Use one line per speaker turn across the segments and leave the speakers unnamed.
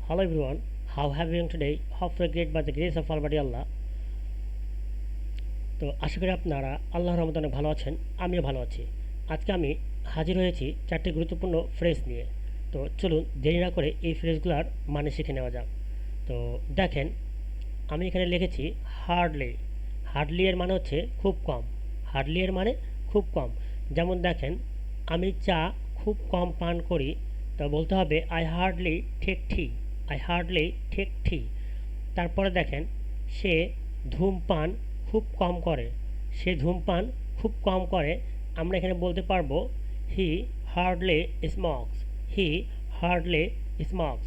Hello everyone, how have you been today? Hope you are great by the grace of Almighty Allah. তো আশা করি আপনারা আল্লাহর রহমতে অনেক ভালো আছেন। আমিও ভালো আছি। আজকে আমি হাজির হয়েছি চারটি গুরুত্বপূর্ণ ফ্রেজ নিয়ে। তো চলুন দেরি না করে এই ফ্রেজগুলোর মানে শিখে নেওয়া যাক। তো দেখেন, আমি এখানে লিখেছি হার্ডলি। হার্ডলি এর মানে হচ্ছে খুব কম। হার্ডলি এর মানে খুব কম। যেমন দেখেন, আমি চা খুব কম পান করি। তো বলতে হবে I hardly take tea. I hardly take tea. তারপরে দেখেন, সে ধূমপান খুব কম করে। সে ধূমপান খুব কম করে। আমরা এখানে বলতে পারবো হি হার্ডলি স্মোকস। হি হার্ডলি স্মোকস।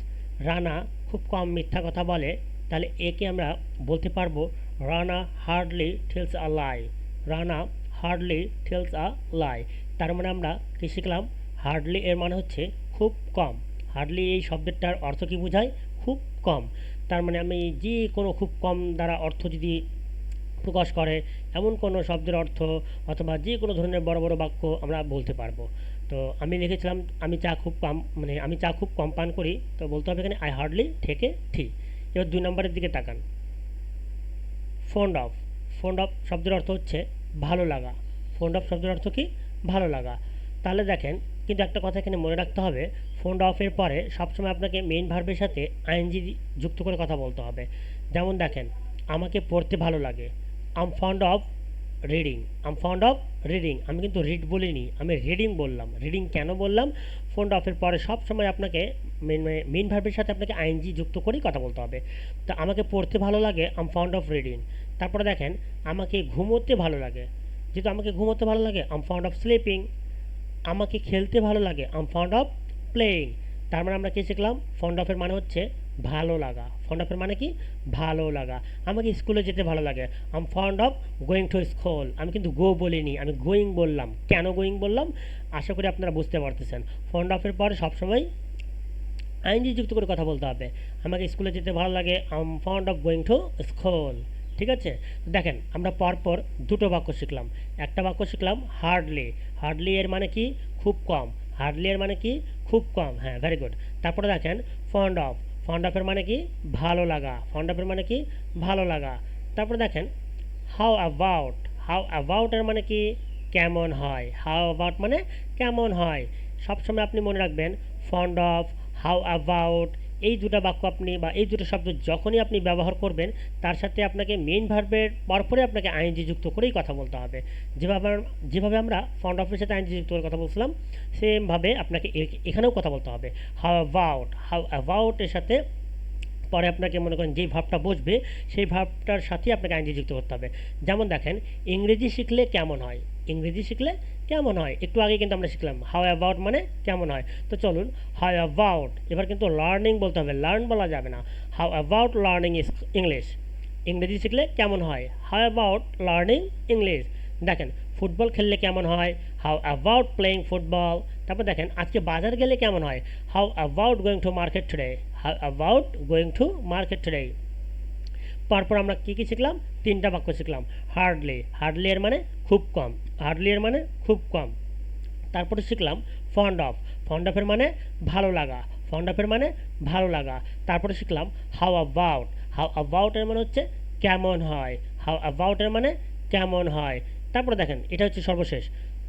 রানা খুব কম মিথ্যা কথা বলে। তাহলে একে আমরা বলতে পারবো রানা হার্ডলি টেলস আ লাই। রানা হার্ডলি টেলস আ লাই। তার মানে আমরা কী শিখলাম? হার্ডলি এর মানে হচ্ছে খুব কম। হার্ডলি এই শব্দটার অর্থ কী বোঝায়? খুব কম। তার মানে আমি যে কোনো খুব কম দ্বারা অর্থ যদি প্রকাশ করে এমন কোনো শব্দের অর্থ অথবা যে কোনো ধরনের বড় বড় বাক্য আমরা বলতে পারবো। তো আমি লিখেছিলাম আমি চা খুব কম পান করি। তো বলতে হবে এখানে আই হার্ডলি থেকে ঠিক। এবার 2 নম্বরের দিকে তাকান। Fond of. ফন্ড অফ শব্দের অর্থ হচ্ছে ভালো লাগা। ফন্ড অফ শব্দের অর্থ কি? ভালো লাগা। তাহলে দেখেন, কিন্তু একটা কথা এখানে মনে রাখতে হবে, ফন্ড অফের পরে সবসময় আপনাকে মেইন ভার্বের সাথে আইএনজি যুক্ত করে কথা বলতে হবে। যেমন দেখেন, আমাকে পড়তে ভালো লাগে। I'm fond of reading. I'm fond of reading. আমি কিন্তু রিড বলিনি, আমি রিডিং বললাম। রিডিং কেন বললাম? ফন্ড অফের পরে সবসময় আপনাকে মেইন ভার্বের সাথে আপনাকে আইএনজি যুক্ত করেই কথা বলতে হবে। তো আমাকে পড়তে ভালো লাগে, আম ফান্ড অফ রিডিং। তারপরে দেখেন, আমাকে ঘুমোতে ভালো লাগে। যেহেতু আমাকে ঘুমোতে ভালো লাগে, আম ফান্ড অফ স্লিপিং। আমাকে খেলতে ভালো লাগে, আম ফান্ড অফ প্লেয়িং। তার মানে আমরা কী শিখলাম? ফন্ড অফের মানে হচ্ছে ভালো লাগা। ফন্ড অফের মানে কি? ভালো লাগা। আমাকে স্কুলে যেতে ভালো লাগে, I'm fond of going to school. আমি কিন্তু গো বলিনি, আমি গোয়িং বললাম। কেন গোয়িং বললাম? আশা করি আপনারা বুঝতে পারতেছেন। ফন্ড অফের পরে সবসময় আইনজি যুক্ত করে কথা বলতে হবে। আমাকে স্কুলে যেতে ভালো লাগে, I'm fond of going to school. ঠিক আছে? দেখেন, আমরা পরপর দুটো বাক্য শিখলাম। একটা বাক্য শিখলাম হার্ডলি। হার্ডলি এর মানে কি? খুব কম। হার্ডলি এর মানে কি? খুব কম। হ্যাঁ, ভেরি গুড। তারপরে দেখেন ফন্ড অফ। ফন্ড অফের মানে কি? ভালো লাগা। ফন্ড অফের মানে কি? ভালো লাগা। তারপরে দেখেন হাউ অ্যাবাউট। হাউ অ্যাবাউট এর মানে কি? কেমন হয়। হাউ অ্যাবাউট মানে কেমন হয়। সবসময় আপনি মনে রাখবেন, ফন্ড অফ, হাউ অ্যাবাউট, এই দুটো বাক্য আপনি বা এই দুটো শব্দ যখনই আপনি ব্যবহার করবেন, তার সাথে আপনাকে মেইন ভার্বের পরপরে আপনাকে আইএনজি যুক্ত করেই কথা বলতে হবে। যেভাবে আমরা ফন্ড অফের সাথে আইএনজি যুক্ত করে কথা বলছিলাম, সেমভাবে আপনাকে এখানেও কথা বলতে হবে। How about. হাউ অ্যাবাউট এর সাথে পরে আপনাকে মনে করেন যেই ভাবটা বসবে, সেই ভাবটার সাথে আপনাকে আইনজি যুক্ত করতে হবে। যেমন দেখেন, ইংরেজি শিখলে কেমন হয়। ইংরেজি শিখলে কেমন হয়, একটু আগে কিন্তু আমরা শিখলাম হাউ অ্যাবাউট মানে কেমন হয়। তো চলুন, হাউ অ্যাবাউট, এবার কিন্তু লার্নিং বলতে হবে, লার্ন বলা যাবে না। How about learning English. ইংরেজি শিখলে কেমন হয়, হাউ অ্যাবাউট লার্নিং ইংলিশ। দেখেন, ফুটবল খেললে কেমন হয়, হাউ অ্যাবাউট প্লেয়িং ফুটবল। তারপর দেখেন, আজকে বাজার গেলে কেমন হয়, how about going to market today. How about going to market today. তারপর আমরা কী কী শিখলাম? 3টা বাক্য শিখলাম। হার্ডলি। হার্ডলি এর মানে খুব কম। হার্ডলি এর মানে খুব কম। তারপরে শিখলাম ফন্ড অফ। ফন্ড অফের মানে ভালো লাগা। ফন্ড অফের মানে ভালো লাগা। তারপরে শিখলাম হাউ অ্যাবাউট। হাউ অ্যাবাউট এর মানে হচ্ছে কেমন হয়। হাউ অ্যাবাউট এর মানে কেমন হয়। তারপরে দেখেন, এটা হচ্ছে সর্বশেষ,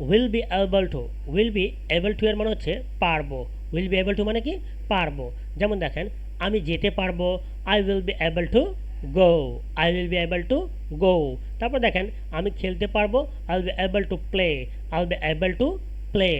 will be able two. Will be able two এর মানে হচ্ছে পারবো। উইল বি এবল টু মানে কি? পারবো। যেমন দেখেন, আমি যেতে পারবো, I will be able to go. I will be able to গো। তারপর দেখেন, আমি খেলতে পারবো, I will be able to play. I will be able to play.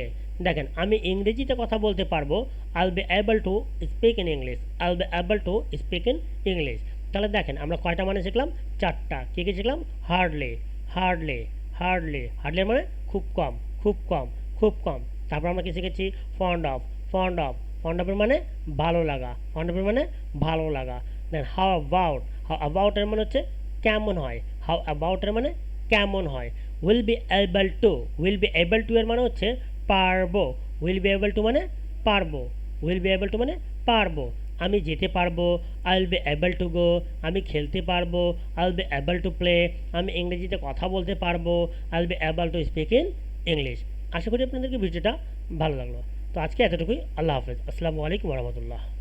দেখেন, আমি ইংরেজিতে কথা বলতে পারবো, I will be able to speak in English. I will be able to speak in English. তাহলে দেখেন, আমরা কয়টা মানে শিখলাম? 4টা। কী কী শিখলাম? হার্ডলি। হার্ডলি। হার্ডলি। হার্ডলি মানে খুব কম। খুব কম। খুব কম। তারপর আমরা কি শিখেছি? Fond of. Fond of. Fond অফের মানে ভালো লাগা। ফন্ড অফের মানে ভালো লাগা। Then how about. How about এর মানে হচ্ছে কেমন হয়। হাউ অ্যাবাউট এর মানে কেমন হয়। Will be able two. Will be able two এর মানে হচ্ছে পারবো। উইল বি এবল টু মানে পারবো। উইল বি এবল টু মানে পারবো। আমি যেতে পারবো, I will be able to go. আমি খেলতে পারবো, I will be able to play. আমি ইংরেজিতে কথা বলতে পারবো, I will be able to speak in English. আশা করি আপনাদেরকে ভিডিওটা ভালো লাগলো। তো আজকে এতটুকুই। আল্লাহ হাফেজ। আসসালামু আলাইকুম রহমতুল্লাহ।